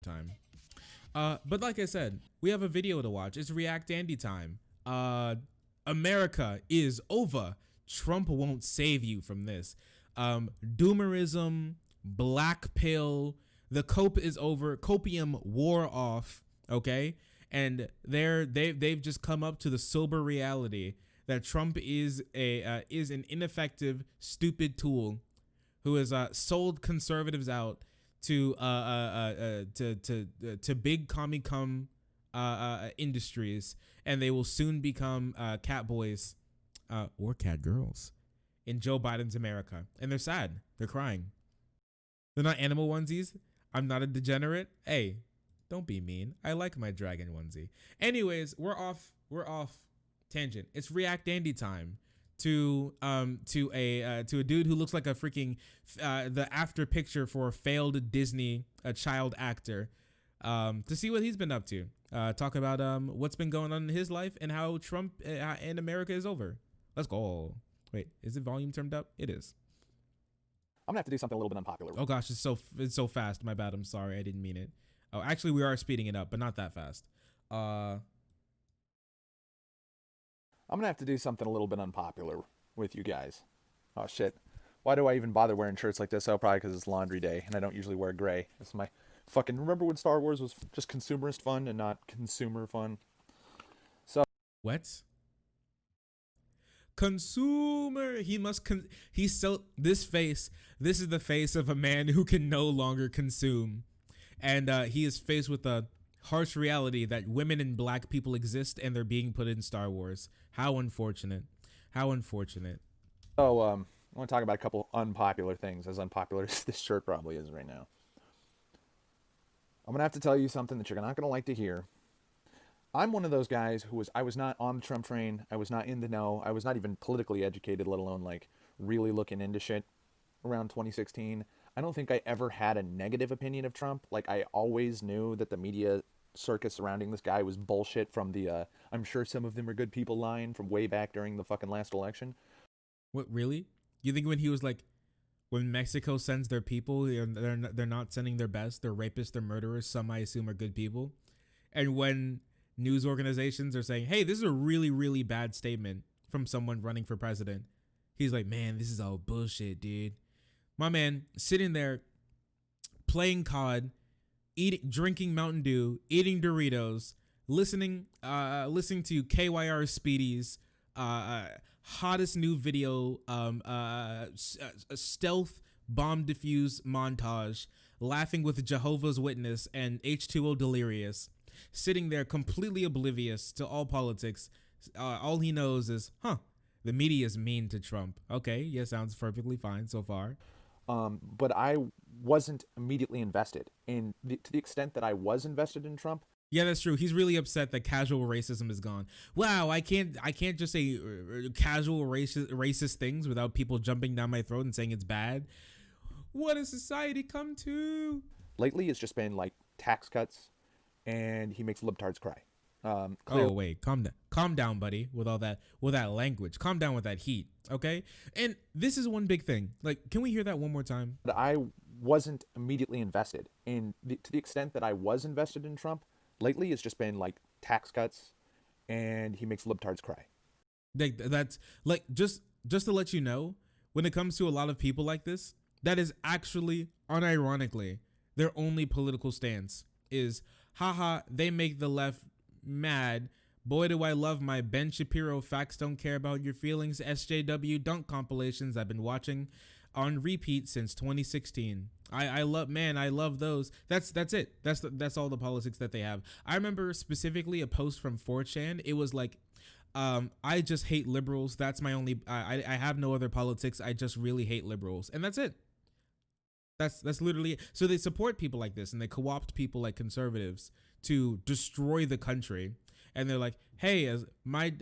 time. But like I said, we have a video to watch. It's React Andy time. America is over. Trump won't save you from this. Doomerism, black pill, the cope is over. Copium wore off. Okay, and they've just come up to the sober reality that Trump is an ineffective, stupid tool who has sold conservatives out to big commie industries, and they will soon become cat boys or cat girls in Joe Biden's America. And they're sad. They're crying. They're not animal onesies. I'm not a degenerate. Hey, don't be mean. I like my dragon onesie. Anyways, we're off tangent. It's React Andy time to a dude who looks like a freaking the after picture for a failed Disney child actor, to see what he's been up to. Talk about what's been going on in his life and how Trump and America is over. Let's go. Wait, is the volume turned up? It is. I'm gonna have to do something a little bit unpopular. Oh gosh, it's so fast. My bad. I'm sorry. I didn't mean it. Oh, actually, we are speeding it up, but not that fast. I'm gonna have to do something a little bit unpopular with you guys. Oh shit. Why do I even bother wearing shirts like this? Oh, probably because it's laundry day and I don't usually wear gray. It's my fucking, remember when Star Wars was just consumerist fun and not consumer fun? So what? Consumer. He's so, this is the face of a man who can no longer consume. And he is faced with a harsh reality that women and black people exist and they're being put in Star Wars. How unfortunate. How unfortunate. So I want to talk about a couple unpopular things, as unpopular as this shirt probably is right now. I'm going to have to tell you something that you're not going to like to hear. I'm one of those guys who I was not on the Trump train. I was not in the know. I was not even politically educated, let alone like really looking into shit around 2016. I don't think I ever had a negative opinion of Trump. Like, I always knew that the media circus surrounding this guy was bullshit from the I'm sure some of them are good people line from way back during the fucking last election. What, really? You think when he was like, when Mexico sends their people, they're not sending their best, they're rapists, they're murderers, some I assume are good people? And when news organizations are saying, hey, this is a really, really bad statement from someone running for president, he's like, man, this is all bullshit, dude. My man sitting there playing COD, drinking Mountain Dew, eating Doritos, listening to KYR Speedy's hottest new video, stealth bomb defuse montage, laughing with Jehovah's Witness and H2O Delirious, sitting there completely oblivious to all politics. All he knows is, the media is mean to Trump. Okay, yeah, sounds perfectly fine so far. But I wasn't immediately invested. And to the extent that I was invested in Trump. Yeah, that's true. He's really upset that casual racism is gone. Wow, I can't just say casual racist things without people jumping down my throat and saying it's bad. What has society come to? Lately, it's just been like tax cuts, and he makes libtards cry. Oh wait, calm down, buddy. With all that language, calm down with that heat, okay? And this is one big thing. Like, can we hear that one more time? But I wasn't immediately invested, and to the extent that I was invested in Trump, lately it's just been like tax cuts, and he makes libtards cry. That's like just to let you know, when it comes to a lot of people like this, that is actually unironically their only political stance is, haha, they make the left mad. Boy, do I love my Ben Shapiro facts don't care about your feelings SJW dunk compilations I've been watching on repeat since 2016. I love those. That's it. That's all the politics that they have. I remember specifically a post from 4chan. It was like, I just hate liberals. That's my only, I have no other politics. I just really hate liberals. And that's it. That's literally it. So they support people like this and they co-opt people like conservatives to destroy the country. And they're like, hey, as my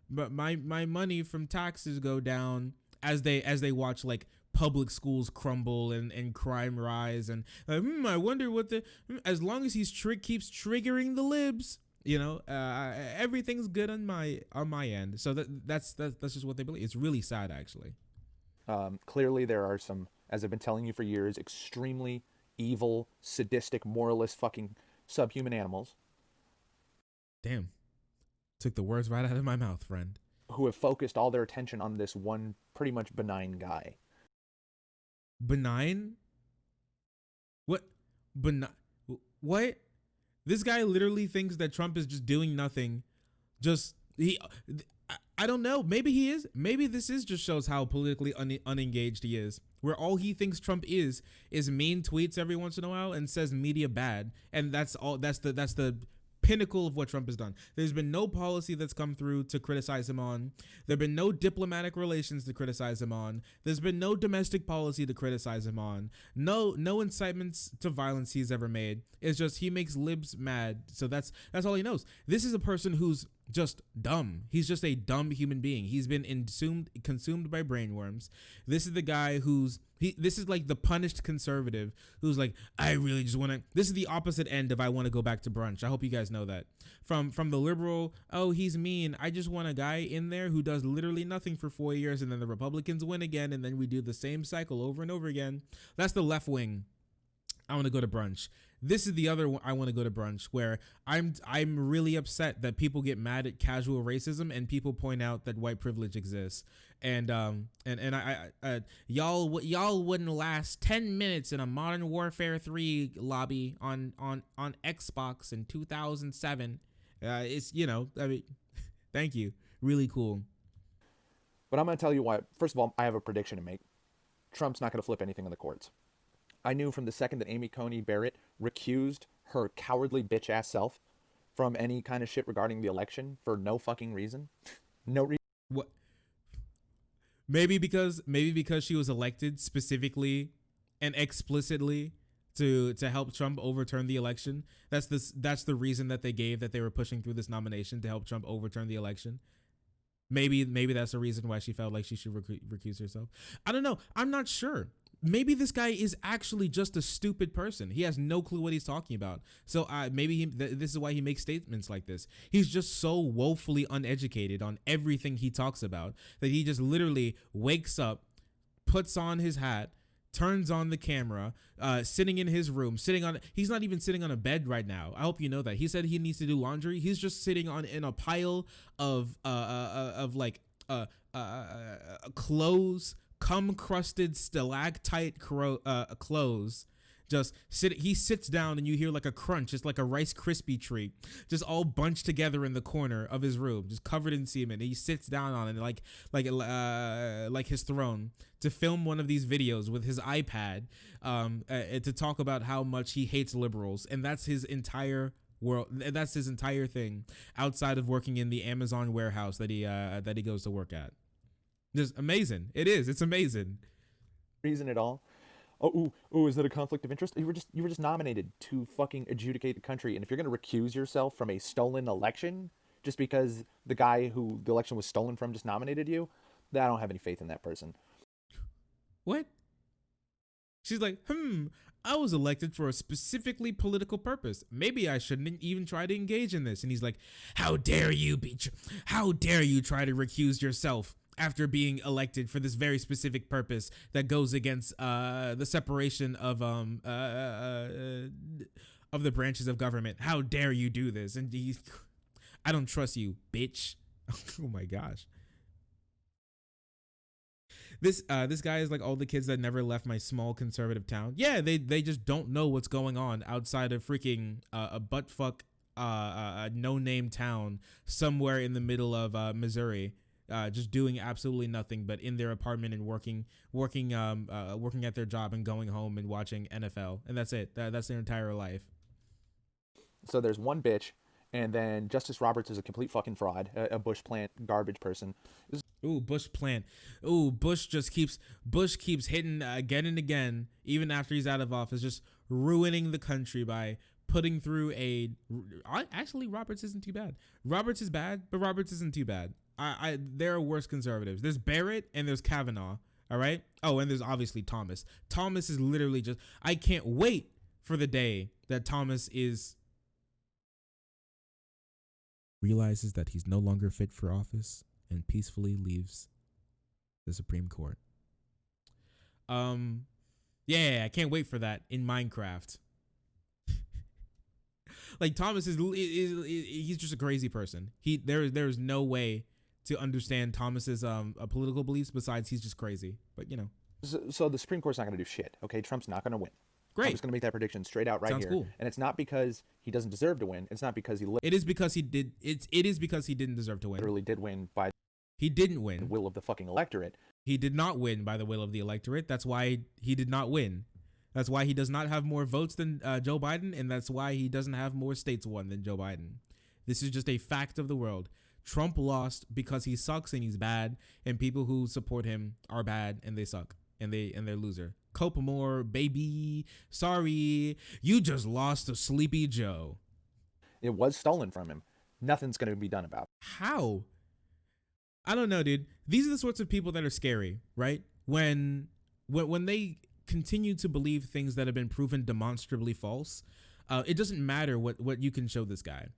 money from taxes go down, as they watch like public schools crumble and crime rise, and I wonder what as long as he's keeps triggering the libs, everything's good on my end. So that's just what they believe. It's really sad, actually. Clearly there are some, as I've been telling you for years, extremely evil, sadistic, moralist, fucking subhuman animals. Damn. Took the words right out of my mouth, friend. Who have focused all their attention on this one pretty much benign guy. Benign? What? Benign? What? This guy literally thinks that Trump is just doing nothing. I don't know. Maybe he is. Maybe this just shows how politically unengaged he is. Where all he thinks Trump is mean tweets every once in a while and says media bad, and that's all. That's the pinnacle of what Trump has done. There's been no policy that's come through to criticize him on. There've been no diplomatic relations to criticize him on. There's been no domestic policy to criticize him on. No incitements to violence he's ever made. It's just he makes libs mad. So that's all he knows. This is a person who's just dumb. He's just a dumb human being. He's been consumed by brainworms. This is the guy this is like the punished conservative who's like, I really just want to, this is the opposite end of I want to go back to brunch. I hope you guys know that. From the liberal, oh, he's mean. I just want a guy in there who does literally nothing for 4 years and then the Republicans win again and then we do the same cycle over and over again. That's the left wing. I want to go to brunch. This is the other one. I want to go to brunch where I'm really upset that people get mad at casual racism and people point out that white privilege exists. And y'all wouldn't last 10 minutes in a Modern Warfare 3 lobby on Xbox in 2007. It's, I mean, thank you. Really cool. But I'm going to tell you why. First of all, I have a prediction to make. Trump's not going to flip anything in the courts. I knew from the second that Amy Coney Barrett recused her cowardly bitch ass self from any kind of shit regarding the election for no fucking reason. No reason. What? Maybe because she was elected specifically and explicitly to help Trump overturn the election. That's the reason that they gave, that they were pushing through this nomination to help Trump overturn the election. Maybe that's the reason why she felt like she should recuse herself. I don't know. I'm not sure. Maybe this guy is actually just a stupid person. He has no clue what he's talking about. So maybe this is why he makes statements like this. He's just so woefully uneducated on everything he talks about that he just literally wakes up, puts on his hat, turns on the camera, sitting in his room, he's not even sitting on a bed right now. I hope you know that. He said he needs to do laundry. He's just sitting in a pile of clothes, cum-crusted stalactite clothes. He sits down and you hear like a crunch. It's like a Rice Krispie treat, just all bunched together in the corner of his room, just covered in semen. And he sits down on it like his throne to film one of these videos with his iPad, to talk about how much he hates liberals, and that's his entire world. That's his entire thing outside of working in the Amazon warehouse that he goes to work at. Just amazing. It is. It's amazing. Reason at all. Is that a conflict of interest? You were just nominated to fucking adjudicate the country, and if you're going to recuse yourself from a stolen election just because the guy who the election was stolen from just nominated you, then I don't have any faith in that person. What? She's like, I was elected for a specifically political purpose. Maybe I shouldn't even try to engage in this. And he's like, how dare you try to recuse yourself after being elected for this very specific purpose that goes against the separation of the branches of government. How dare you do this? And I don't trust you, bitch. Oh my gosh. This guy is like all the kids that never left my small conservative town. Yeah, they just don't know what's going on outside of freaking a buttfuck no-name town somewhere in the middle of Missouri. Just doing absolutely nothing but in their apartment and working at their job and going home and watching NFL, and that's it. That's their entire life. So there's one bitch, and then Justice Roberts is a complete fucking fraud, a Bush plant garbage person. Ooh, Bush plant. Ooh, Bush keeps hitting again and again, even after he's out of office, just ruining the country by putting through actually Roberts isn't too bad. Roberts is bad, but Roberts isn't too bad. There are worse conservatives. There's Barrett and there's Kavanaugh. All right. Oh, and there's obviously Thomas. Thomas is literally just, I can't wait for the day that Thomas realizes that he's no longer fit for office and peacefully leaves the Supreme Court. Yeah, I can't wait for that in Minecraft. Like Thomas is he's just a crazy person. There's no way to understand Thomas's political beliefs besides he's just crazy. But you know. So the Supreme Court's not going to do shit. Okay, Trump's not going to win. Great. I'm just going to make that prediction straight out right Sounds here. cool. And it's not because he doesn't deserve to win. It's not because he It is because he did. It is because he didn't deserve to win. literally did win by He didn't the win. will of the fucking electorate. He did not win by the will of the electorate. That's why he did not win. That's why he does not have more votes than Joe Biden, and that's why he doesn't have more states won than Joe Biden. This is just a fact of the world. Trump lost because he sucks and he's bad, and people who support him are bad and they suck and they're loser. Cope more, baby. Sorry, you just lost to Sleepy Joe. It was stolen from him. Nothing's going to be done about it. How? I don't know, dude. These are the sorts of people that are scary, right? When they continue to believe things that have been proven demonstrably false, it doesn't matter what you can show this guy.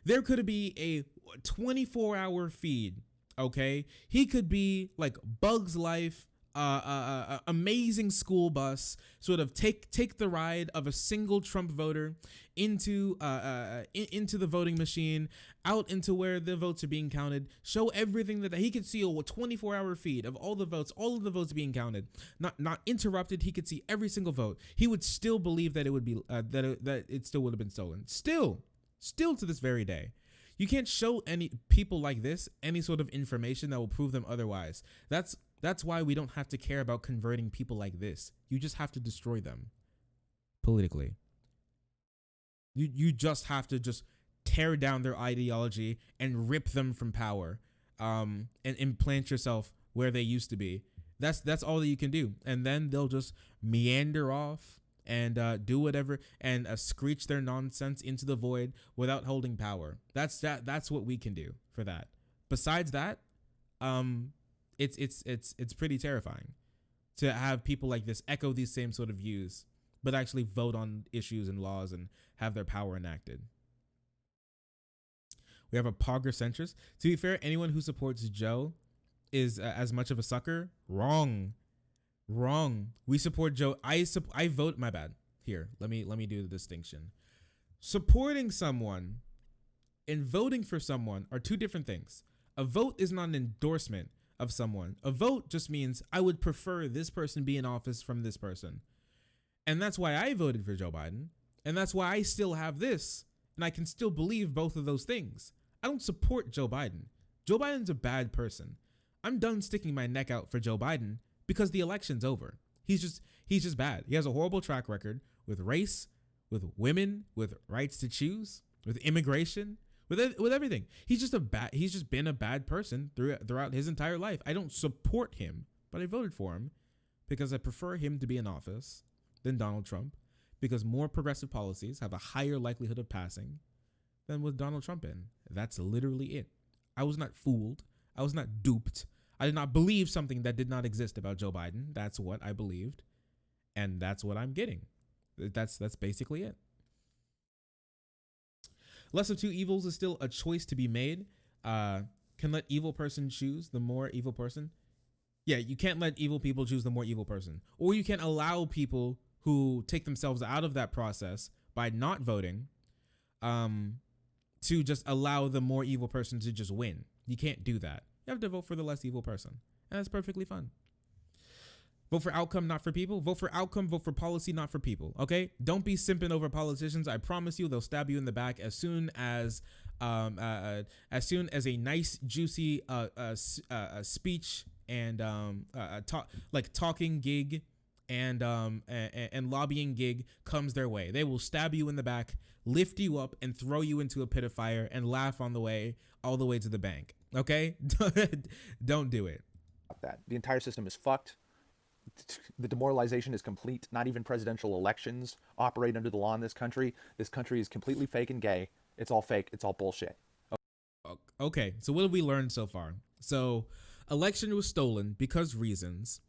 There could be a 24-hour feed, okay? He could be like Bug's Life, amazing school bus, sort of take the ride of a single Trump voter into the voting machine, out into where the votes are being counted, show everything that he could see, a 24-hour feed of all the votes, all of the votes being counted, not interrupted. He could see every single vote. He would still believe that it would be that it still would have been stolen. Still to this very day. You can't show any people like this any sort of information that will prove them otherwise. That's why we don't have to care about converting people like this. You just have to destroy them politically. You just have to just tear down their ideology and rip them from power, and implant yourself where they used to be. That's all that you can do. And then they'll just meander off and do whatever and screech their nonsense into the void without holding power. That's what we can do for that. Besides that, it's pretty terrifying to have people like this echo these same sort of views, but actually vote on issues and laws and have their power enacted. We have a progresscentrist. To be fair, anyone who supports Joe is as much of a sucker. Wrong. We support Joe. I vote. My bad. Here, let me do the distinction. Supporting someone and voting for someone are two different things. A vote is not an endorsement of someone. A vote just means I would prefer this person be in office from this person. And that's why I voted for Joe Biden. And that's why I still have this. And I can still believe both of those things. I don't support Joe Biden. Joe Biden's a bad person. I'm done sticking my neck out for Joe Biden because the election's over. He's just bad. He has a horrible track record with race, with women, with rights to choose, with immigration, with everything. He's just been a bad person throughout his entire life. I don't support him, but I voted for him because I prefer him to be in office than Donald Trump, because more progressive policies have a higher likelihood of passing than with Donald Trump in. That's literally it. I was not fooled. I was not duped. I did not believe something that did not exist about Joe Biden. That's what I believed, and that's what I'm getting. That's basically it. Less of two evils is still a choice to be made. Can let evil person choose the more evil person. Yeah, you can't let evil people choose the more evil person. Or you can't allow people who take themselves out of that process by not voting to just allow the more evil person to just win. You can't do that. You have to vote for the less evil person. And that's perfectly fun. Vote for outcome, not for people. Vote for outcome, vote for policy, not for people. Okay? Don't be simping over politicians. I promise you, they'll stab you in the back as soon as a nice, juicy speech and talking gig and lobbying gig comes their way. They will stab you in the back, lift you up, and throw you into a pit of fire and laugh on the way all the way to the bank. Okay? Don't do it. That the entire system is fucked. The demoralization is complete. Not even presidential elections operate under the law in this country. This country is completely fake and gay. It's all fake. It's all bullshit. Okay, so what have we learned so far? So, election was stolen because reasons.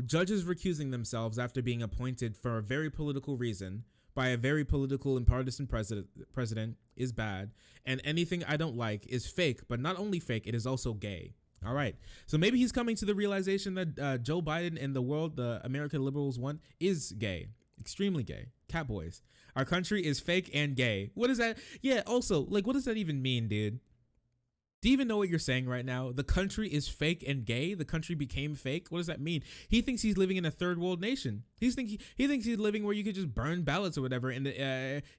Judges recusing themselves after being appointed for a very political reason by a very political and partisan president is bad. And anything I don't like is fake, but not only fake, it is also gay. All right. So maybe he's coming to the realization that Joe Biden and the world the American liberals want is gay, extremely gay, cat boys. Our country is fake and gay. What is that? Yeah. Also, like, what does that even mean, dude? Do you even know what you're saying right now? The country is fake and gay. The country became fake. What does that mean? He thinks he's living in a third world nation. He thinks he's living where you could just burn ballots or whatever. And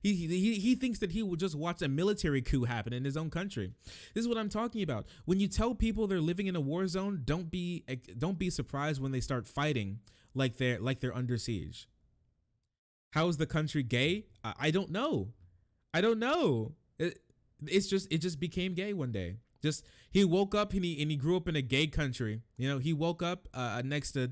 he thinks that he will just watch a military coup happen in his own country. This is what I'm talking about. When you tell people they're living in a war zone, don't be surprised when they start fighting like they're under siege. How is the country gay? I don't know. I don't know. It just became gay one day. Just he woke up and he grew up in a gay country. You know, he woke up next to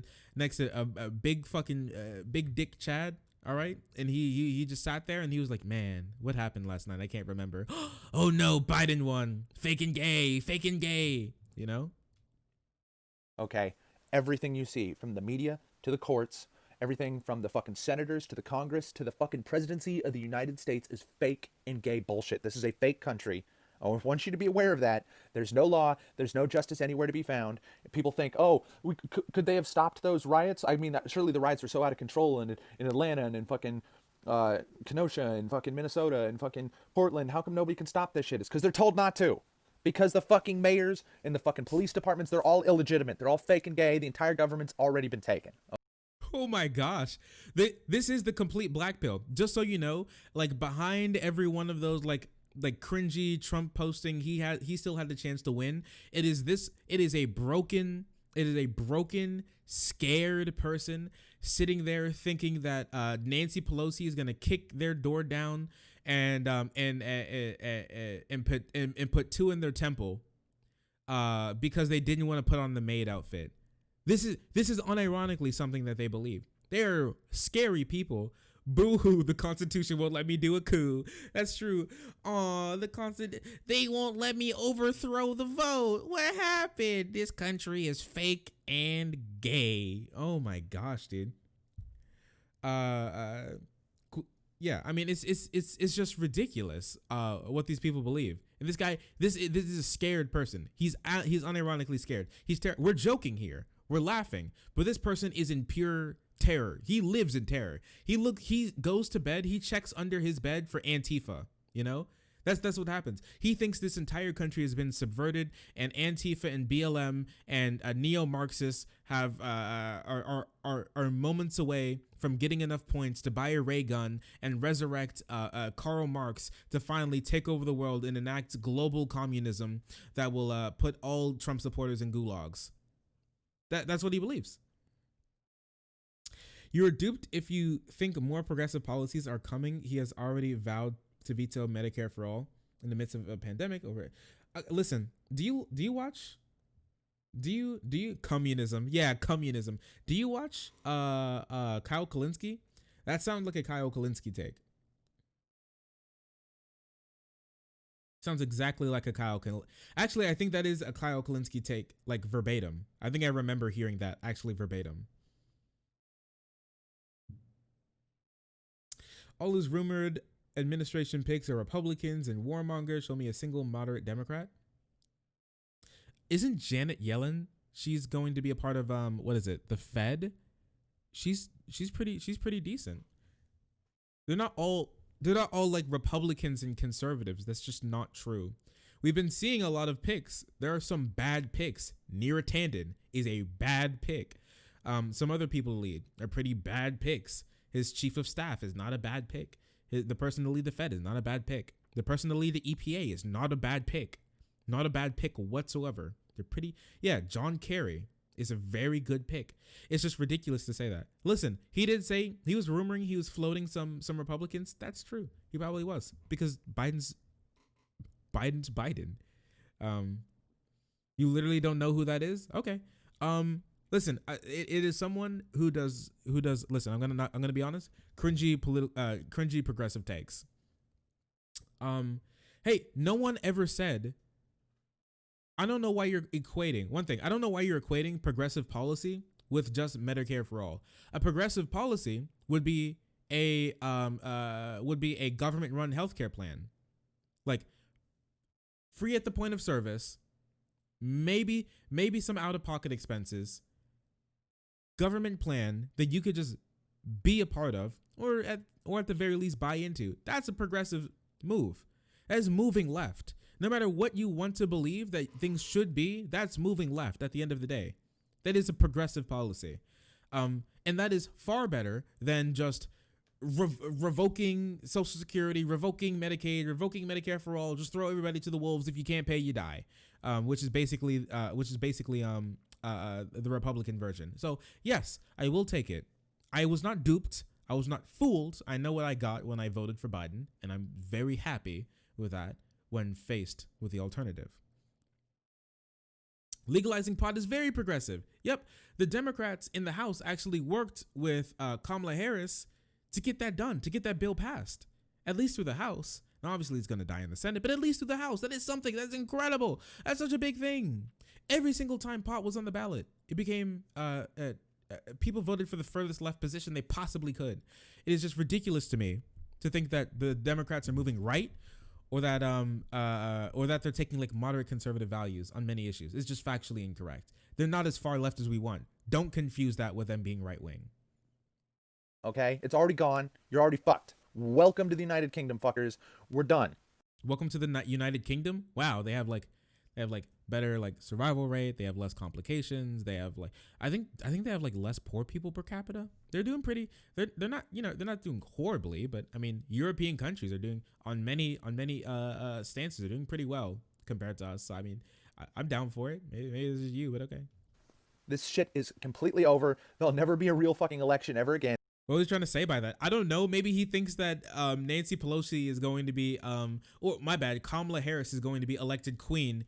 a big fucking big dick Chad. All right, and he just sat there and he was like, man, what happened last night? I can't remember. Oh no, Biden won. Fake and gay. You know. Okay, everything you see from the media to the courts, everything from the fucking senators to the Congress to the fucking presidency of the United States is fake and gay bullshit. This is a fake country. I want you to be aware of that. There's no law. There's no justice anywhere to be found. People think, oh, could they have stopped those riots? I mean, surely the riots were so out of control in Atlanta and in fucking Kenosha and fucking Minnesota and fucking Portland. How come nobody can stop this shit? It's because they're told not to. Because the fucking mayors and the fucking police departments, they're all illegitimate. They're all fake and gay. The entire government's already been taken. Oh my gosh. This is the complete black pill. Just so you know, like behind every one of those like cringy Trump posting, he still had the chance to win. It is a broken, scared person sitting there thinking that Nancy Pelosi is gonna kick their door down and put two in their temple because they didn't want to put on the maid outfit. This is unironically something that they believe. They're scary people. Boo-hoo, the Constitution won't let me do a coup. That's true. Aw, they won't let me overthrow the vote. What happened? This country is fake and gay. Oh my gosh, dude. Yeah, I mean, it's just ridiculous what these people believe. And this guy, this is a scared person. He's unironically scared. We're joking here. We're laughing, but this person is in pure terror. He lives in terror. He goes to bed. He checks under his bed for Antifa. You know, that's what happens. He thinks this entire country has been subverted, and Antifa and BLM and neo-Marxists are moments away from getting enough points to buy a ray gun and resurrect Karl Marx to finally take over the world and enact global communism that will put all Trump supporters in gulags. That's what he believes. You are duped if you think more progressive policies are coming. He has already vowed to veto Medicare for all in the midst of a pandemic over it. Listen, do you watch? Do you communism? Yeah, communism. Do you watch Kyle Kalinske? That sounds like a Kyle Kalinske take. Sounds exactly like a Actually, I think that is a Kyle Kalinske take, like verbatim. I think I remember hearing that actually verbatim. All his rumored administration picks are Republicans and warmongers. Show me a single moderate Democrat. Isn't Janet Yellen? She's going to be a part of what is it? The Fed. She's pretty decent. They're not all like Republicans and conservatives. That's just not true. We've been seeing a lot of picks. There are some bad picks. Neera Tanden is a bad pick. Some other people lead are pretty bad picks. His chief of staff is not a bad pick. The person to lead the Fed is not a bad pick. The person to lead the EPA is not a bad pick. Not a bad pick whatsoever. They're pretty. Yeah, John Kerry is a very good pick. It's just ridiculous to say that. Listen, he did say he was rumoring he was floating some Republicans. That's true. He probably was because Biden's Biden. You literally don't know who that is? Okay. Listen, it is someone who does. Listen, I'm gonna be honest. Cringy progressive takes. Hey, no one ever said. I don't know why you're equating one thing. I don't know why you're equating progressive policy with just Medicare for all. A progressive policy would be a government-run healthcare plan, like free at the point of service, maybe some out-of-pocket expenses, government plan that you could just be a part of, or at the very least buy into. That's a progressive move. That is moving left. No matter what you want to believe that things should be, that's moving left at the end of the day. That is a progressive policy. And that is far better than just revoking Social Security, revoking Medicaid, revoking Medicare for all. Just throw everybody to the wolves. If you can't pay, you die. Which is basically the Republican version. So yes, I will take it. I was not duped. I was not fooled. I know what I got when I voted for Biden, and I'm very happy with that when faced with the alternative. Legalizing pot is very progressive. Yep, the Democrats in the House actually worked with Kamala Harris to get that done, to get that bill passed, at least through the House. Now, obviously, it's going to die in the Senate, but at least through the House. That is something. That's incredible. That's such a big thing. Every single time pot was on the ballot, it became people voted for the furthest left position they possibly could. It is just ridiculous to me to think that the Democrats are moving right, or that they're taking like moderate conservative values on many issues. It's just factually incorrect. They're not as far left as we want. Don't confuse that with them being right wing. Okay, it's already gone. You're already fucked. Welcome to the United Kingdom, fuckers. We're done. Welcome to the United Kingdom. Wow, they have better like survival rate. They have less complications. They have like I think they have like less poor people per capita. They're doing pretty. They're not they're not doing horribly, but I mean European countries are doing on many stances are doing pretty well compared to us. So I mean I'm down for it. Maybe this is you, but okay. This shit is completely over. There'll never be a real fucking election ever again. What was he trying to say by that? I don't know. Maybe he thinks that Nancy Pelosi is going to be, Kamala Harris is going to be elected queen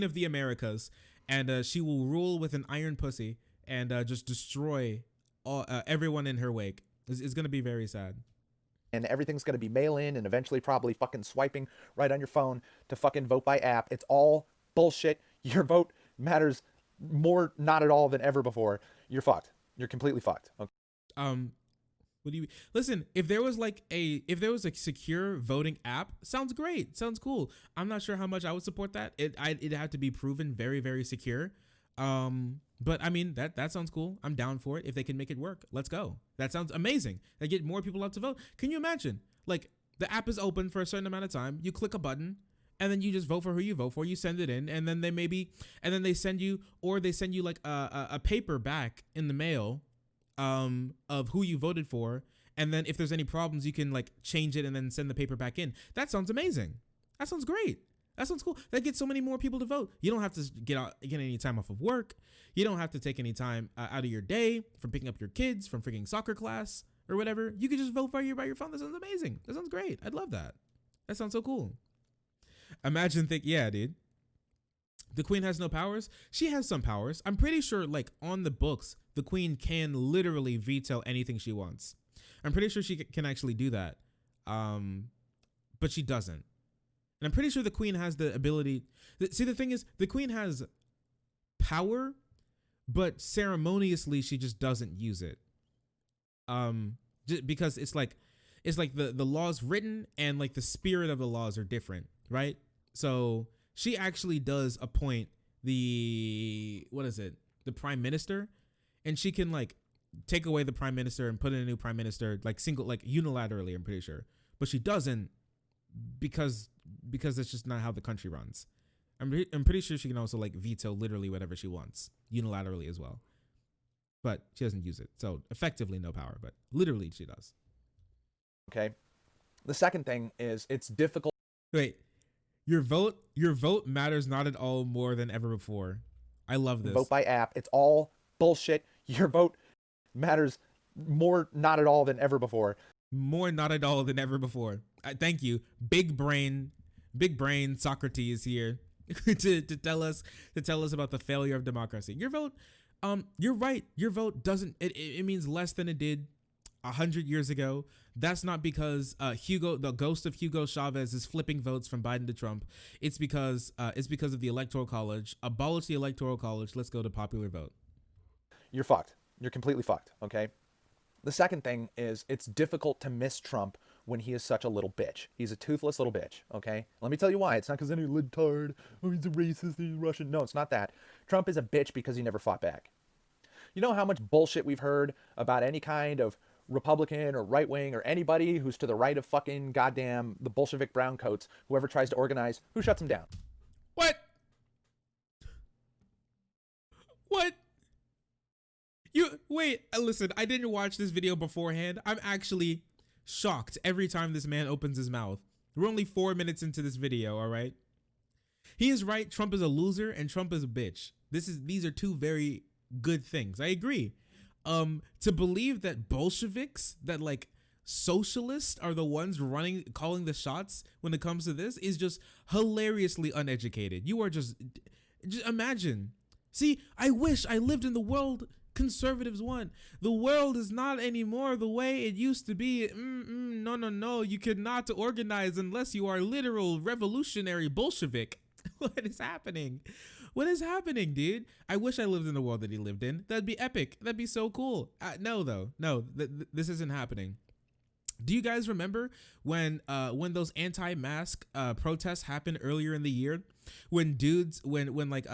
of the Americas, and she will rule with an iron pussy and just destroy everyone in her wake. It's going to be very sad. And everything's going to be mail-in and eventually probably fucking swiping right on your phone to fucking vote by app. It's all bullshit. Your vote matters more not at all than ever before. You're fucked. You're completely fucked. Okay. What do you listen? If there was a secure voting app, sounds great, sounds cool. I'm not sure how much I would support that. It'd have to be proven very, very secure. But I mean that sounds cool. I'm down for it if they can make it work. Let's go. That sounds amazing. They get more people out to vote. Can you imagine? Like the app is open for a certain amount of time. You click a button, and then you just vote for who you vote for. You send it in, and then they send you like a paper back in the mail. Of who you voted for, and then if there's any problems, you can like change it and then send the paper back in. That sounds amazing. That sounds great. That sounds cool. That gets so many more people to vote. You don't have to get any time off of work. You don't have to take any time out of your day from picking up your kids from freaking soccer class or whatever. You can just vote by your phone. That sounds amazing. That sounds great. I'd love that. That sounds so cool. Imagine yeah, dude. The queen has no powers. She has some powers. I'm pretty sure, like on the books, the queen can literally veto anything she wants. I'm pretty sure she can actually do that, but she doesn't. And I'm pretty sure the queen has the ability. See, the thing is, the queen has power, but ceremoniously she just doesn't use it. Because it's like the laws written and like the spirit of the laws are different, right? So she actually does appoint the prime minister, and she can like take away the prime minister and put in a new prime minister like unilaterally, I'm pretty sure. But she doesn't because that's just not how the country runs. I'm pretty sure she can also like veto literally whatever she wants unilaterally as well. But she doesn't use it. So effectively no power, but literally she does. Okay. The second thing is it's difficult. Wait. Your vote matters not at all more than ever before. I love this. Vote by app. It's all bullshit. Your vote matters more not at all than ever before. More not at all than ever before. Thank you. Big brain Socrates here to tell us about the failure of democracy. Your vote, you're right. Your vote doesn't, it means less than it did 100 years ago. That's not because the ghost of Hugo Chavez is flipping votes from Biden to Trump. It's because of the Electoral College. Abolish the Electoral College. Let's go to popular vote. You're fucked. You're completely fucked. Okay. The second thing is it's difficult to miss Trump when he is such a little bitch. He's a toothless little bitch, okay? Let me tell you why. It's not because any libtard, oh, he's a racist, he's Russian. No, it's not that. Trump is a bitch because he never fought back. You know how much bullshit we've heard about any kind of Republican or right wing or anybody who's to the right of fucking goddamn the Bolshevik browncoats, whoever tries to organize, who shuts them down? What? What? You wait, listen, I didn't watch this video beforehand. I'm actually shocked every time this man opens his mouth. We're only 4 minutes into this video, all right? He is right. Trump is a loser and Trump is a bitch. These are two very good things. I agree. To believe that Bolsheviks, that like socialists are the ones calling the shots when it comes to this is just hilariously uneducated. You are just imagine. See, I wish I lived in the world conservatives want. The world is not anymore the way it used to be. No. You cannot organize unless you are literal revolutionary Bolshevik. What is happening? What is happening, dude? I wish I lived in the world that he lived in. That'd be epic. That'd be so cool. No, though. No, this isn't happening. Do you guys remember when those anti-mask protests happened earlier in the year? When dudes, when like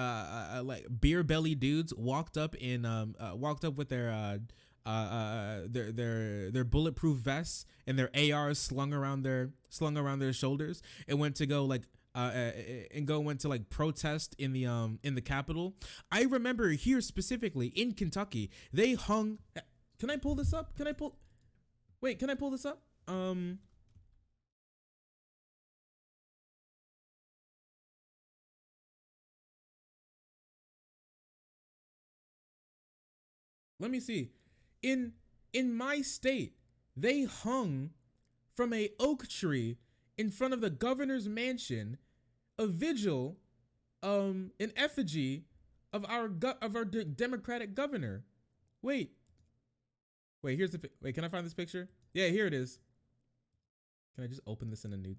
beer belly dudes walked up with their bulletproof vests and their ARs slung around their shoulders and went to go protest in the Capitol. I remember here specifically in Kentucky, they hung. Can I pull this up? Wait, can I pull this up? Let me see. In my state, they hung from a oak tree in front of the governor's mansion a vigil, in effigy of our Democratic governor. Wait, here's the wait. Can I find this picture? Yeah, here it is. Can I just open this in a new?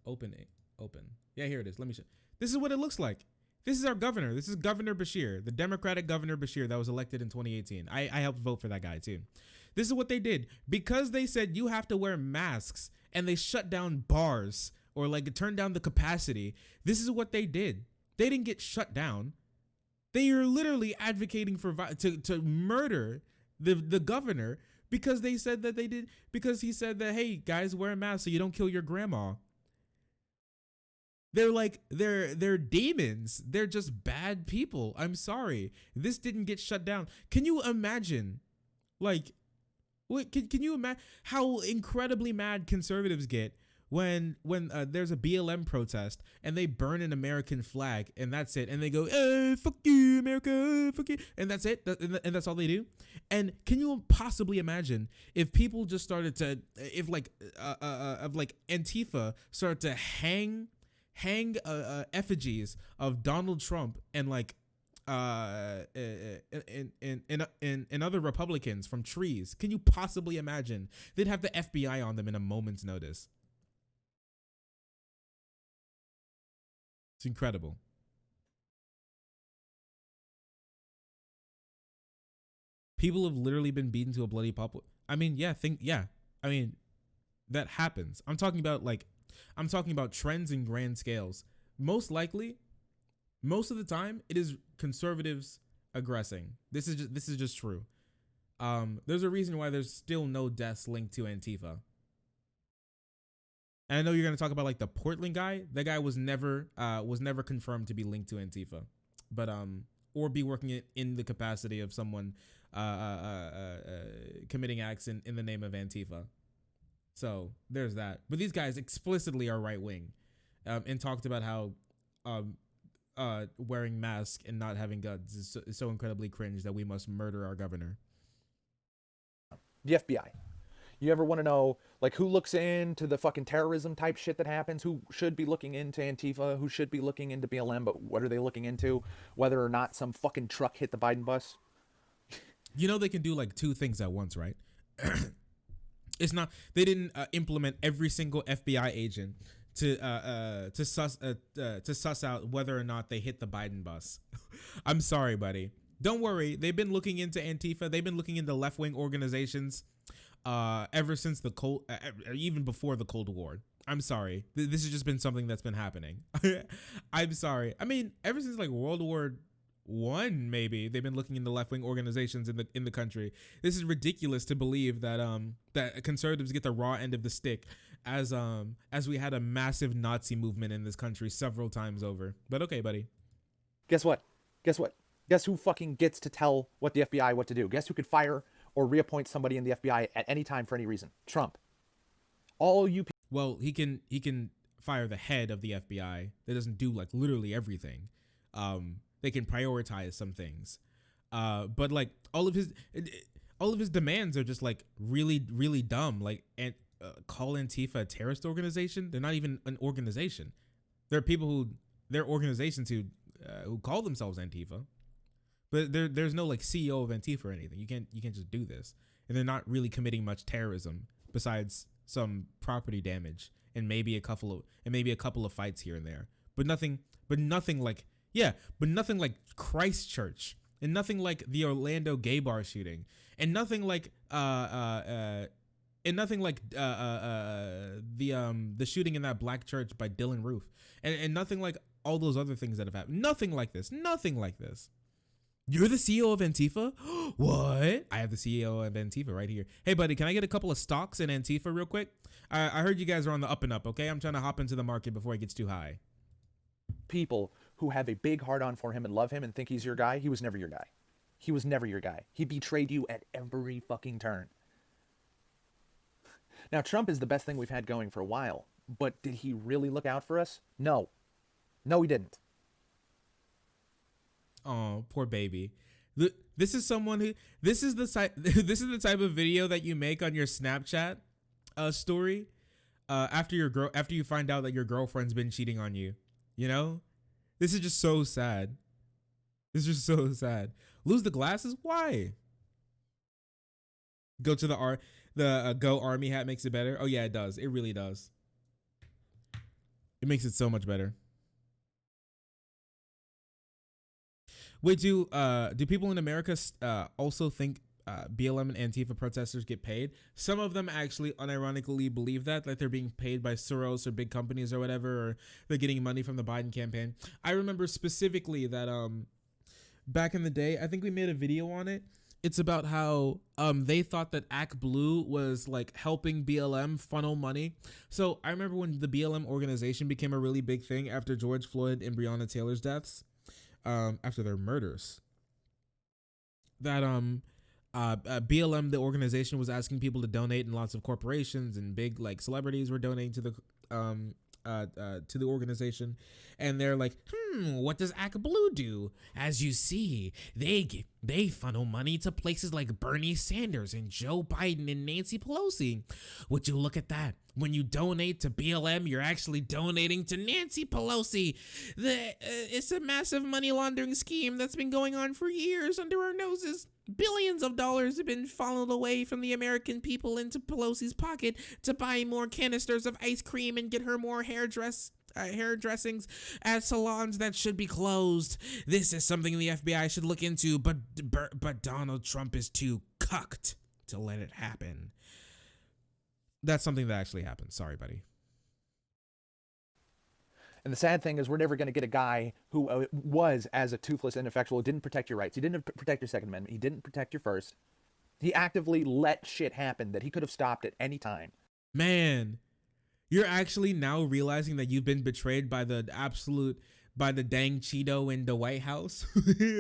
Open. Yeah, here it is. Let me show. This is what it looks like. This is our governor. This is Governor Beshear, the Democratic Governor Beshear that was elected in 2018. I helped vote for that guy too. This is what they did because they said you have to wear masks and they shut down bars or like turn down the capacity. This is what they did. They didn't get shut down. They are literally advocating for to murder the governor because they said that they did, because he said that, hey guys, wear a mask so you don't kill your grandma. They're like, they're demons. They're just bad people. I'm sorry. This didn't get shut down. Can you imagine? Like, can you imagine how incredibly mad conservatives get when there's a BLM protest and they burn an American flag and that's it, and they go, fuck you, America, fuck you, and that's it, and that's all they do? And can you possibly imagine if people just started to, if Antifa started to hang effigies of Donald Trump and like and other Republicans from trees? Can you possibly imagine? They'd have the FBI on them in a moment's notice. It's incredible. People have literally been beaten to a bloody pulp. I mean, yeah, I mean, that happens. I'm talking about trends in grand scales. Most likely, most of the time, it is conservatives aggressing. This is just true. There's a reason why there's still no deaths linked to Antifa. And I know you're gonna talk about like the Portland guy. That guy was never confirmed to be linked to Antifa, but or be working in the capacity of someone committing acts in the name of Antifa. So there's that. But these guys explicitly are right wing, and talked about how wearing masks and not having guns is so incredibly cringe that we must murder our governor. The FBI. You ever want to know, like, who looks into the fucking terrorism type shit that happens? Who should be looking into Antifa? Who should be looking into BLM? But what are they looking into? Whether or not some fucking truck hit the Biden bus? You know they can do like two things at once, right? It's not, they didn't implement every single FBI agent to suss out whether or not they hit the Biden bus. I'm sorry, buddy. Don't worry. They've been looking into Antifa. They've been looking into left-wing organizations ever since the even before the Cold War. I'm sorry. This has just been something that's been happening. I'm sorry. I mean, ever since like World War One, maybe they've been looking into left wing organizations in the country. This is ridiculous to believe that that conservatives get the raw end of the stick, as we had a massive Nazi movement in this country several times over. But okay, buddy. Guess what? Guess who fucking gets to tell what the FBI what to do? Guess who could fire or reappoint somebody in the FBI at any time for any reason? Trump. All you people. Well, he can fire the head of the FBI. That doesn't do like literally everything. They can prioritize some things, but like all of his demands are just like really really dumb. Like, and call Antifa a terrorist organization? They're not even an organization. There are people they're organizations who call themselves Antifa, but there's no like CEO of Antifa or anything. You can't just do this, and they're not really committing much terrorism besides some property damage and maybe a couple of fights here and there, but nothing like Christchurch, and nothing like the Orlando gay bar shooting, and nothing like the shooting in that black church by Dylan Roof, and nothing like all those other things that have happened. Nothing like this. You're the CEO of Antifa? What? I have the CEO of Antifa right here. Hey, buddy, can I get a couple of stocks in Antifa real quick? I heard you guys are on the up and up, okay? I'm trying to hop into the market before it gets too high. People who have a big heart on for him and love him and think he's your guy, he was never your guy. He was never your guy. He betrayed you at every fucking turn. Now, Trump is the best thing we've had going for a while, but did he really look out for us? No. No, he didn't. Oh, poor baby. This is the type of video that you make on your Snapchat story after you find out that your girlfriend's been cheating on you. You know, this is just so sad. Lose the glasses? Why? Go to the Go Army hat makes it better. Oh yeah, it does. It really does. It makes it so much better. Wait, do people in America also think BLM and Antifa protesters get paid? Some of them actually unironically believe that they're being paid by Soros or big companies or whatever, or they're getting money from the Biden campaign. I remember specifically that back in the day, I think we made a video on it. It's about how they thought that Act Blue was like helping BLM funnel money. So I remember when the BLM organization became a really big thing after George Floyd and Breonna Taylor's deaths. After their murders, that BLM, the organization, was asking people to donate, and lots of corporations and big like celebrities were donating to the organization, and they're like, what does Act Blue do? As you see, they funnel money to places like Bernie Sanders and Joe Biden and Nancy Pelosi. Would you look at that? When you donate to BLM, you're actually donating to Nancy Pelosi. It's a massive money laundering scheme that's been going on for years under our noses. Billions of dollars have been funneled away from the American people into Pelosi's pocket to buy more canisters of ice cream and get her more hair dressings at salons that should be closed. This is something the FBI should look into, but Donald Trump is too cucked to let it happen. That's something that actually happened. Sorry, buddy. And the sad thing is we're never going to get a guy who was, as a toothless ineffectual, didn't protect your rights. He didn't protect your Second Amendment. He didn't protect your First. He actively let shit happen that he could have stopped at any time. Man, you're actually now realizing that you've been betrayed by the dang Cheeto in the White House,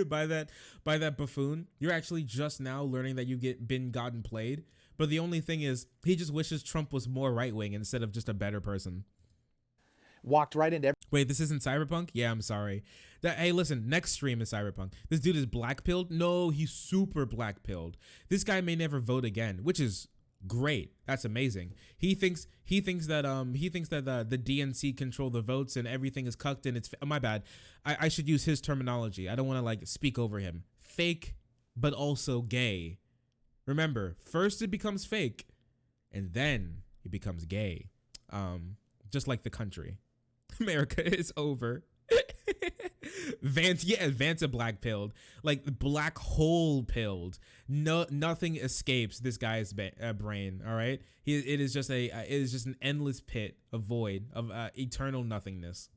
by that buffoon. You're actually just now learning that you've gotten played. But the only thing is, he just wishes Trump was more right-wing instead of just a better person. Walked right into Wait, this isn't Cyberpunk? Yeah, I'm sorry. Hey, listen, next stream is Cyberpunk. This dude is black-pilled? No, he's super black-pilled. This guy may never vote again, which is great. That's amazing. He thinks that the DNC control the votes and everything is cucked, and it's my bad. I should use his terminology. I don't want to like speak over him. Fake, but also gay. Remember, first it becomes fake, and then it becomes gay. Just like the country. America is over. Vance a black pilled, like black hole pilled. No, nothing escapes this guy's brain. All right, it is just an endless pit, a void of eternal nothingness.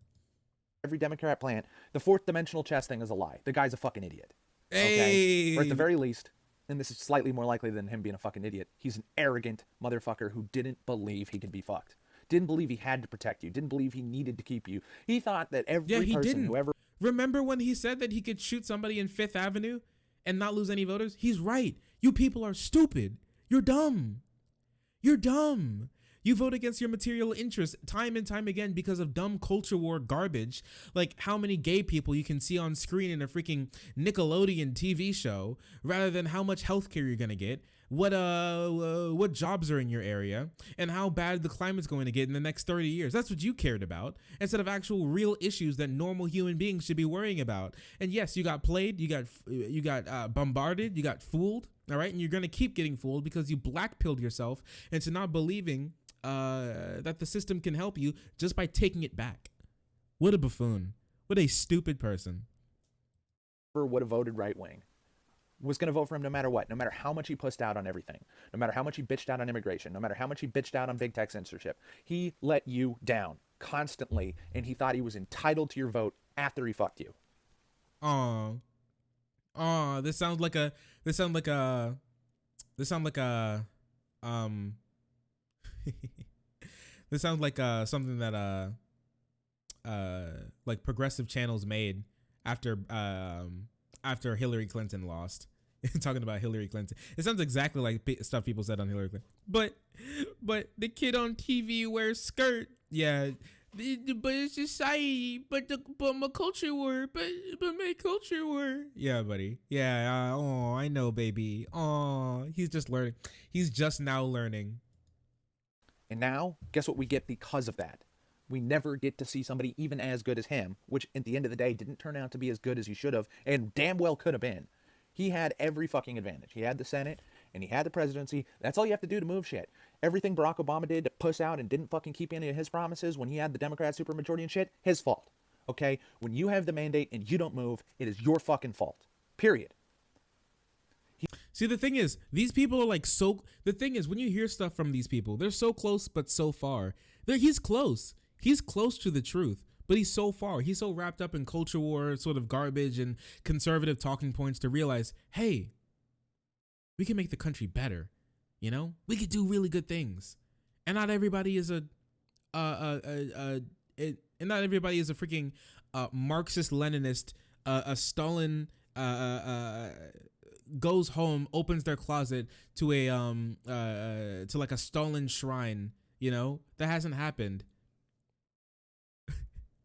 Every Democrat plant, the fourth dimensional chess thing is a lie. The guy's a fucking idiot. Okay? Or at the very least, and this is slightly more likely than him being a fucking idiot, he's an arrogant motherfucker who didn't believe he could be fucked. Didn't believe he had to protect you. Didn't believe he needed to keep you. He thought that every person who ever... Remember when he said that he could shoot somebody in Fifth Avenue and not lose any voters? He's right. You people are stupid. You're dumb. You're dumb. You vote against your material interests time and time again because of dumb culture war garbage, like how many gay people you can see on screen in a freaking Nickelodeon TV show, rather than how much healthcare you're gonna get, what jobs are in your area, and how bad the climate's going to get in the next 30 years. That's what you cared about, instead of actual real issues that normal human beings should be worrying about. And yes, you got played, you got bombarded, you got fooled, all right? And you're gonna keep getting fooled because you black-pilled yourself into not believing that the system can help you just by taking it back. What a buffoon. What a stupid person. Would have voted right wing was going to vote for him no matter what, no matter how much he pussed out on everything, no matter how much he bitched out on immigration, no matter how much he bitched out on big tech censorship. He let you down constantly, and he thought he was entitled to your vote after he fucked you. This sounds like something that like progressive channels made after Hillary Clinton lost. Talking about Hillary Clinton, it sounds exactly like stuff people said on Hillary Clinton. But the kid on TV wears skirt. Yeah, but it's society. But my culture war. But my culture war. Yeah, buddy. Yeah. I know, baby. He's just learning. He's just now learning. And now, guess what we get because of that? We never get to see somebody even as good as him, which at the end of the day didn't turn out to be as good as he should have, and damn well could have been. He had every fucking advantage. He had the Senate, and he had the presidency. That's all you have to do to move shit. Everything Barack Obama did to puss out and didn't fucking keep any of his promises when he had the Democrat supermajority and shit, his fault. Okay? When you have the mandate and you don't move, it is your fucking fault. Period. See, the thing is, these people are like the thing is, when you hear stuff from these people, they're so close but so far. He's close. He's close to the truth, but he's so far. He's so wrapped up in culture war sort of garbage and conservative talking points to realize, hey, we can make the country better. You know, we could do really good things, and not everybody is not everybody is a freaking Marxist Leninist, a Stalin. Goes home, opens their closet to a to like a Stalin shrine. You know, that hasn't happened.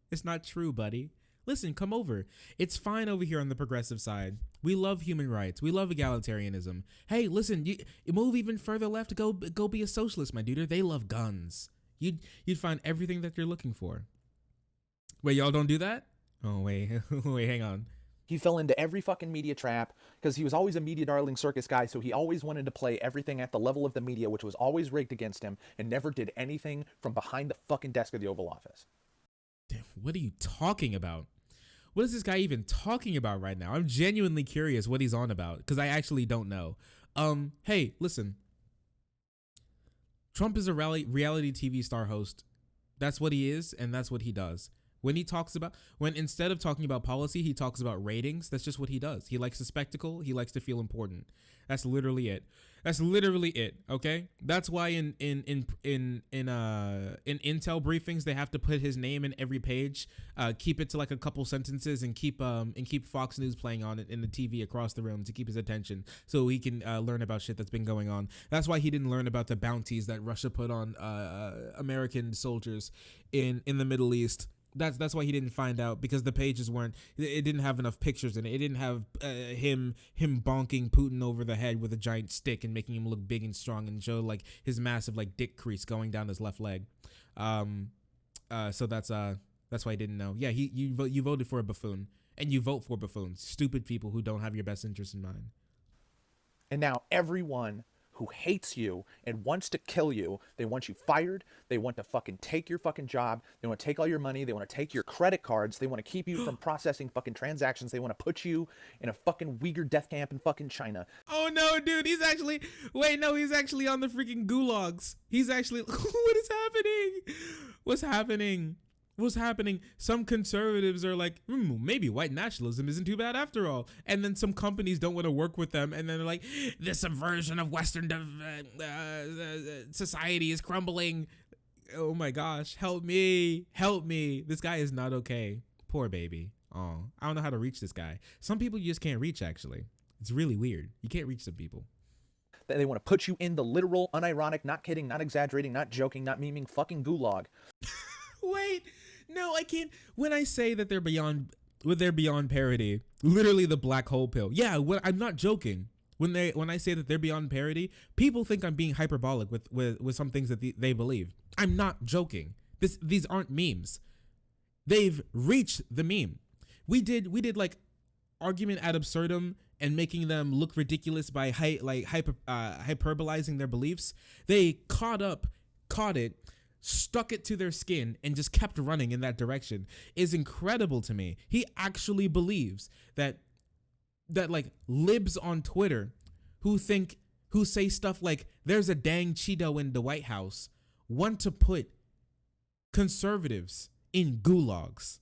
It's not true, buddy. Listen, come over. It's fine over here on the progressive side. We love human rights. We love egalitarianism. Hey, listen, you move even further left, go be a socialist, my dude. They love guns. You'd find everything that you're looking for. Wait, y'all don't do that? Oh, wait, wait, hang on. He fell into every fucking media trap because he was always a media darling circus guy, so he always wanted to play everything at the level of the media, which was always rigged against him, and never did anything from behind the fucking desk of the Oval Office. Damn, what are you talking about? What is this guy even talking about right now? I'm genuinely curious what he's on about, because I actually don't know. Hey, listen. Trump is a reality TV star host. That's what he is, and that's what he does. When instead of talking about policy, he talks about ratings. That's just what he does. He likes the spectacle. He likes to feel important. That's literally it. Okay. That's why in intel briefings they have to put his name in every page. Keep it to like a couple sentences and keep Fox News playing on it in the TV across the room to keep his attention, so he can learn about shit that's been going on. That's why he didn't learn about the bounties that Russia put on American soldiers in the Middle East. That's why he didn't find out, because the pages it didn't have enough pictures in it. It didn't have him bonking Putin over the head with a giant stick and making him look big and strong and show like his massive like dick crease going down his left leg. So that's why he didn't know. Yeah, you voted for a buffoon, and you vote for buffoons, stupid people who don't have your best interest in mind. And now everyone who hates you and wants to kill you. They want you fired. They want to fucking take your fucking job. They want to take all your money. They want to take your credit cards. They want to keep you from processing fucking transactions. They want to put you in a fucking Uyghur death camp in fucking China. Oh no, dude, he's actually on the freaking gulags. He's actually, what is happening? What's happening? Some conservatives are like, maybe white nationalism isn't too bad after all. And then some companies don't want to work with them. And then they're like, the subversion of Western society is crumbling. Oh my gosh, help me. This guy is not okay. Poor baby. Oh, I don't know how to reach this guy. Some people you just can't reach, actually. It's really weird. You can't reach some people. They want to put you in the literal, unironic, not kidding, not exaggerating, not joking, not memeing fucking gulag. Wait, no, I can't. When I say that they're beyond parody, literally the black hole pill. Yeah, I'm not joking. When I say that they're beyond parody, people think I'm being hyperbolic with some things that they believe. I'm not joking. These aren't memes. They've reached the meme. We did like argument ad absurdum and making them look ridiculous by hyperbolizing their beliefs. They caught it, stuck it to their skin, and just kept running in that direction. Is incredible to me. He actually believes that like libs on Twitter who say stuff like there's a dang Cheeto in the White House want to put conservatives in gulags.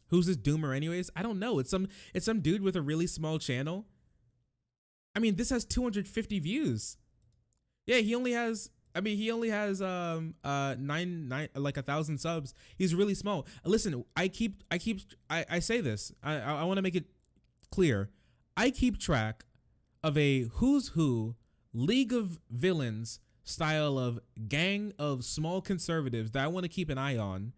Who's this doomer anyways? I don't know. It's some dude with a really small channel. I mean, this has 250 views. Yeah, he only has 1,000 subs. He's really small. Listen, I say this. I want to make it clear. I keep track of a who's who League of Villains style of gang of small conservatives that I want to keep an eye on.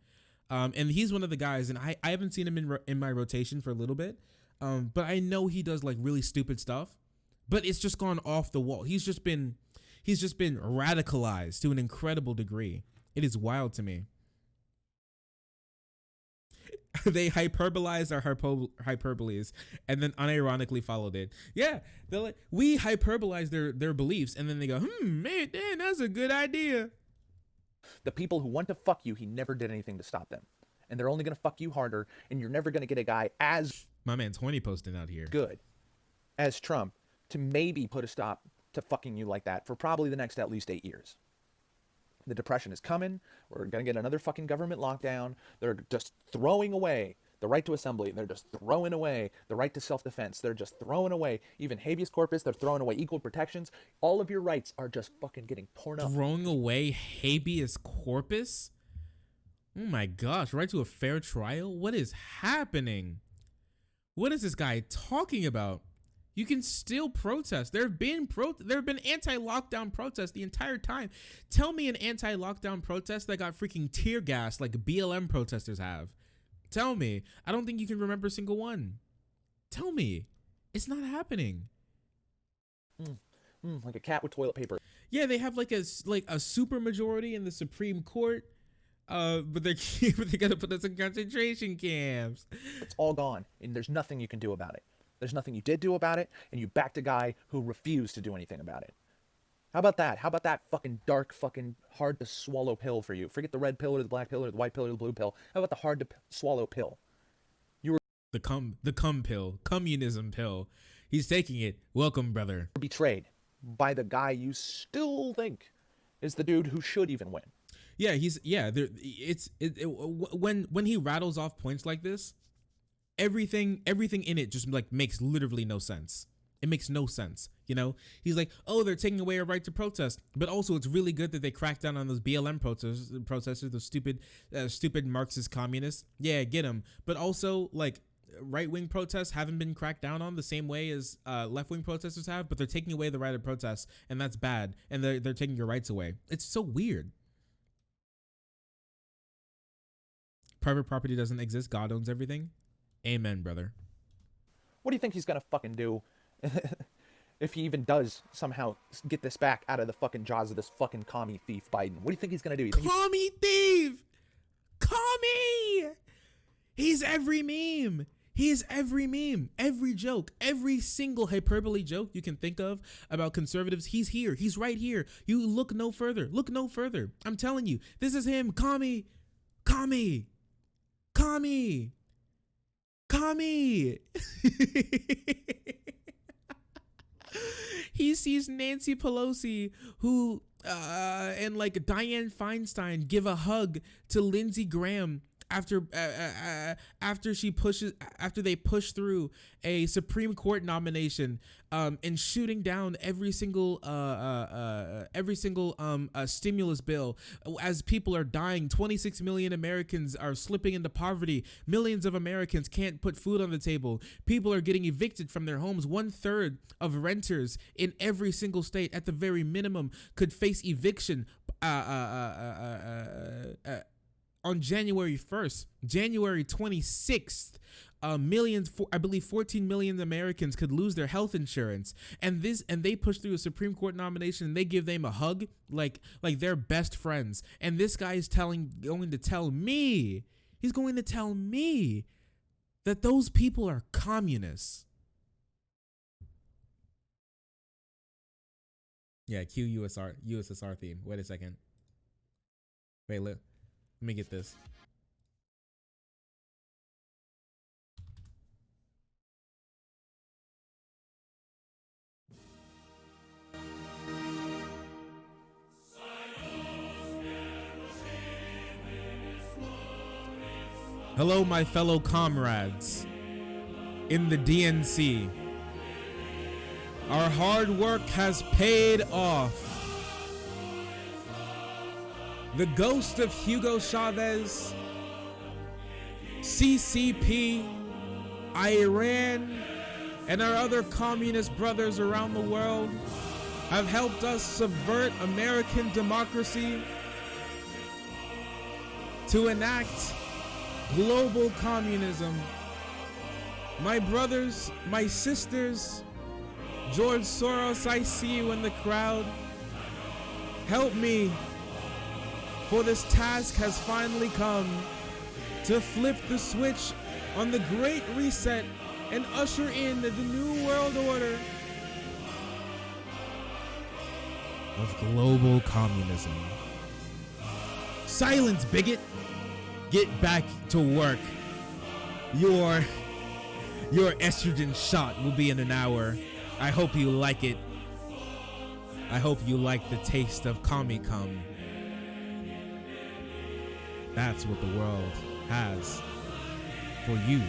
And he's one of the guys, and I haven't seen him in my rotation for a little bit. But I know he does like really stupid stuff, but it's just gone off the wall. He's just been radicalized to an incredible degree. It is wild to me. They hyperbolized our hyperboles and then unironically followed it. Yeah, they're like, we hyperbolize their beliefs, and then they go, man, that's a good idea. The people who want to fuck you, he never did anything to stop them. And they're only going to fuck you harder, and you're never going to get a guy as my man 20 posting out here good as Trump to maybe put a stop to fucking you like that for probably the next at least 8 years. The depression is coming. We're going to get another fucking government lockdown. They're just throwing away the right to assembly. They're just throwing away the right to self-defense. They're just throwing away even habeas corpus. They're throwing away equal protections. All of your rights are just fucking getting torn up. Throwing away habeas corpus? Oh my gosh, right to a fair trial? What is happening? What is this guy talking about? You can still protest. There have been anti-lockdown protests the entire time. Tell me an anti-lockdown protest that got freaking tear gas like BLM protesters have. Tell me. I don't think you can remember a single one. Tell me. It's not happening. Like a cat with toilet paper. Yeah, they have like a super majority in the Supreme Court, but they're gonna put us in concentration camps. It's all gone, and there's nothing you can do about it. There's nothing you did do about it, and you backed a guy who refused to do anything about it. How about that? How about that fucking dark, fucking hard to swallow pill for you? Forget the red pill or the black pill or the white pill or the blue pill. How about the hard to swallow pill? You were the cum pill, communism pill. He's taking it. Welcome, brother. Betrayed by the guy you still think is the dude who should even win. Yeah, when he rattles off points like this, everything in it just like makes literally no sense. It makes no sense. You know, he's like, oh, they're taking away our right to protest, but also it's really good that they crack down on those BLM protesters, those stupid Marxist communists. Yeah, get them. But also like right-wing protests haven't been cracked down on the same way as left-wing protesters have, but they're taking away the right of protest, and that's bad. And they're taking your rights away. It's so weird. Private property doesn't exist. God owns everything. Amen, brother. What do you think he's gonna fucking do if he even does somehow get this back out of the fucking jaws of this fucking commie thief Biden? What do you think he's gonna do? Commie thief! Commie! He's every meme. He is every meme, every joke, every single hyperbole joke you can think of about conservatives. He's here. He's right here. You look no further. Look no further. I'm telling you, this is him. Commie. Commie. Commie. Commie. He sees Nancy Pelosi, who and like Dianne Feinstein, give a hug to Lindsey Graham after they push through a Supreme Court nomination, and shooting down every single stimulus bill as people are dying. 26 million Americans are slipping into poverty. Millions of Americans can't put food on the table. People are getting evicted from their homes. 1/3 of renters in every single state, at the very minimum, could face eviction on January 1st. January 26th, I believe 14 million Americans could lose their health insurance. And they push through a Supreme Court nomination, and they give them a hug like they're best friends. And this guy is going to tell me that those people are communists. Yeah, cue USSR theme. Wait a second. Wait, let me get this. Hello, my fellow comrades in the DNC. Our hard work has paid off. The ghost of Hugo Chavez, CCP, Iran, and our other communist brothers around the world have helped us subvert American democracy to enact global communism. My brothers, my sisters, George Soros, I see you in the crowd. Help me, for this task has finally come to flip the switch on the Great Reset and usher in the new world order of global communism. Silence, bigot! Get back to work. Your estrogen shot will be in an hour. I hope you like it. I hope you like the taste of commie cum. That's what the world has for you.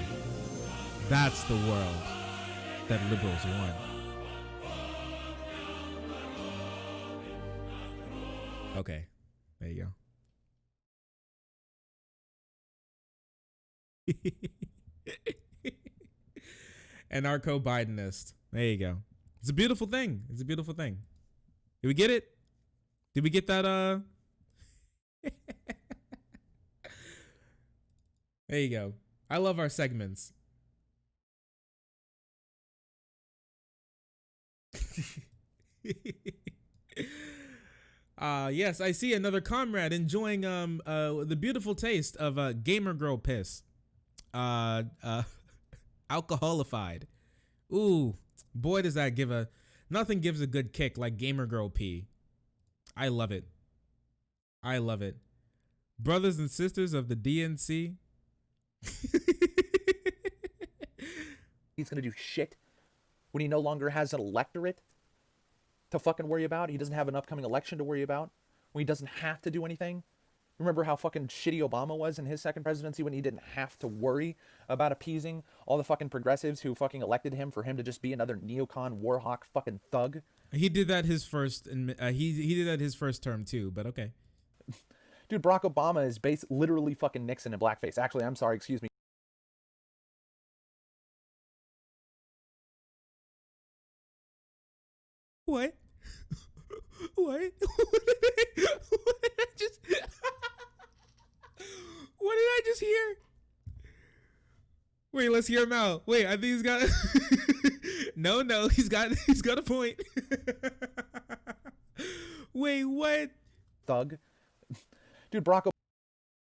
That's the world that liberals want. Okay, there you go. Anarcho-Bidenist. There you go. It's a beautiful thing. It's a beautiful thing. Did we get it? Did we get that? There you go. I love our segments. Yes, I see another comrade enjoying the beautiful taste of gamer girl piss. Alcoholified. Ooh, boy, does that nothing gives a good kick like gamer girl pee. I love it. I love it. Brothers and sisters of the DNC. He's going to do shit when he no longer has an electorate to fucking worry about. He doesn't have an upcoming election to worry about. When he doesn't have to do anything. Remember how fucking shitty Obama was in his second presidency when he didn't have to worry about appeasing all the fucking progressives who fucking elected him for him to just be another neocon, warhawk, fucking thug? He did that his first, he did that his first term too, but okay. Dude, Barack Obama is literally fucking Nixon in blackface. Actually, I'm sorry, excuse me. What? What? What did I just? What did I just hear? Wait, let's hear him out. Wait, I think he's got. No, he's got a point. Wait, what? Thug. Dude, Barack Obama,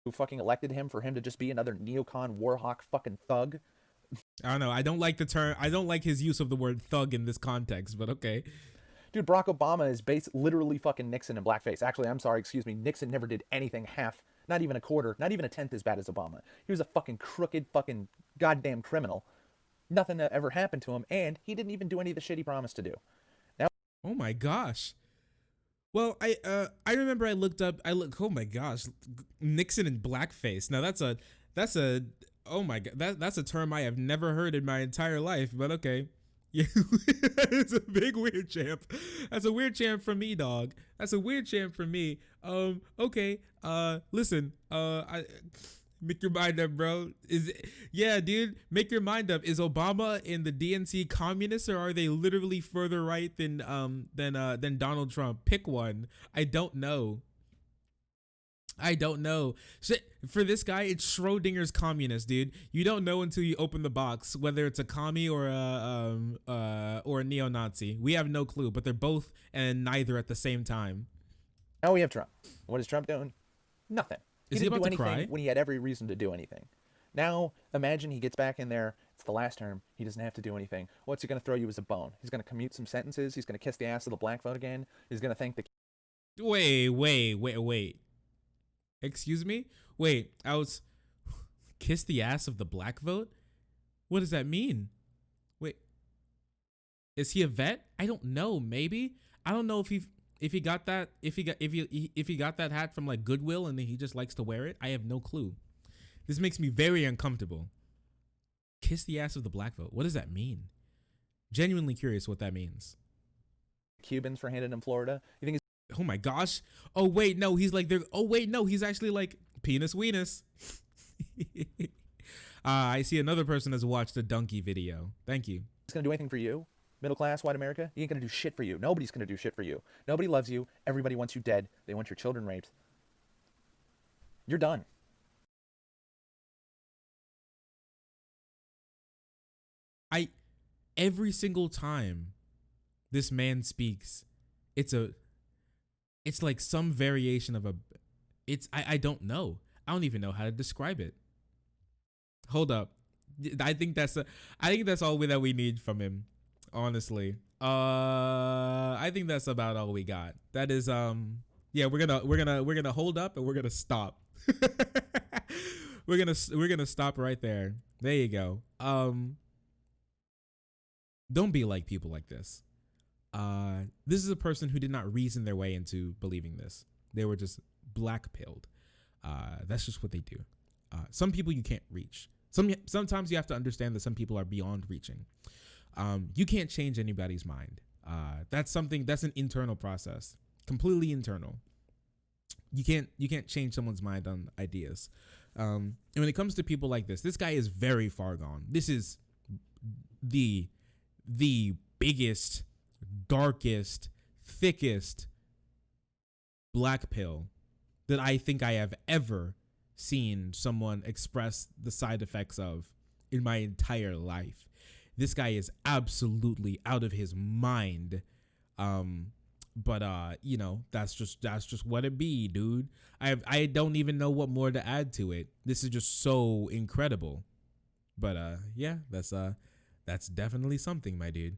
who fucking elected him for him to just be another neocon, warhawk, fucking thug. I don't know. I don't like the term. I don't like his use of the word thug in this context, but okay. Dude, Barack Obama is literally fucking Nixon in blackface. Actually, I'm sorry, excuse me. Nixon never did anything half, not even a quarter, not even a tenth as bad as Obama. He was a fucking crooked, fucking goddamn criminal. Nothing that ever happened to him, and he didn't even do any of the shit he promised to do. Now, Oh my gosh. Well, I remember I looked up. Oh my gosh, Nixon in blackface. Now that's a oh my god, that's a term I have never heard in my entire life. But okay. Yeah, it's a big weird champ. That's a weird champ from me, dog. That's a weird champ from me. Okay. Listen. I make your mind up, bro. Yeah, dude. Make your mind up. Is Obama in the DNC communists, or are they literally further right than Donald Trump? Pick one. I don't know. Shit, for this guy, it's Schrodinger's communist, dude. You don't know until you open the box whether it's a commie or a neo-Nazi. We have no clue, but they're both and neither at the same time. now we have Trump. What is Trump doing? Nothing. Is he didn't about do to anything cry? when he had every reason to do anything. Now, imagine he gets back in there. It's the last term. He doesn't have to do anything. What's he going to throw you as a bone? He's going to commute some sentences. He's going to kiss the ass of the black vote again. He's going to thank the... Wait. Excuse me? Wait, I was kiss the ass of the black vote? What does that mean? Wait. Is he a vet? I don't know, maybe. I don't know if he got that if he got that hat from like Goodwill and he just likes to wear it. I have no clue. This makes me very uncomfortable. Kiss the ass of the black vote. What does that mean? Genuinely curious what that means. Cubans for handed in Florida. You think Oh my gosh. Oh wait, no, he's like he's actually like penis weenus. I see another person has watched the donkey video. Thank you. he's going to do anything for you? Middle class, white America? He ain't going to do shit for you. Nobody's going to do shit for you. Nobody loves you. Everybody wants you dead. They want your children raped. You're done. Every single time this man speaks, it's like some variation of I don't know. I don't even know how to describe it. Hold up. I think that's all that we need from him, honestly. I think that's about all we got. That is yeah, we're gonna hold up and we're gonna stop. we're gonna stop right there. There you go. Don't be like people like this. This is a person who did not reason their way into believing this. They were just black-pilled. That's just what they do. Some people you can't reach. Sometimes you have to understand that some people are beyond reaching. You can't change anybody's mind. That's an internal process, completely internal. You can't change someone's mind on ideas. And when it comes to people like this guy is very far gone. This is the biggest, darkest, thickest black pill that I think I have ever seen someone express the side effects of in my entire life. This guy is absolutely out of his mind. But you know, that's just what it be, dude. I don't even know what more to add to it. This is just so incredible. But yeah, that's definitely something, my dude.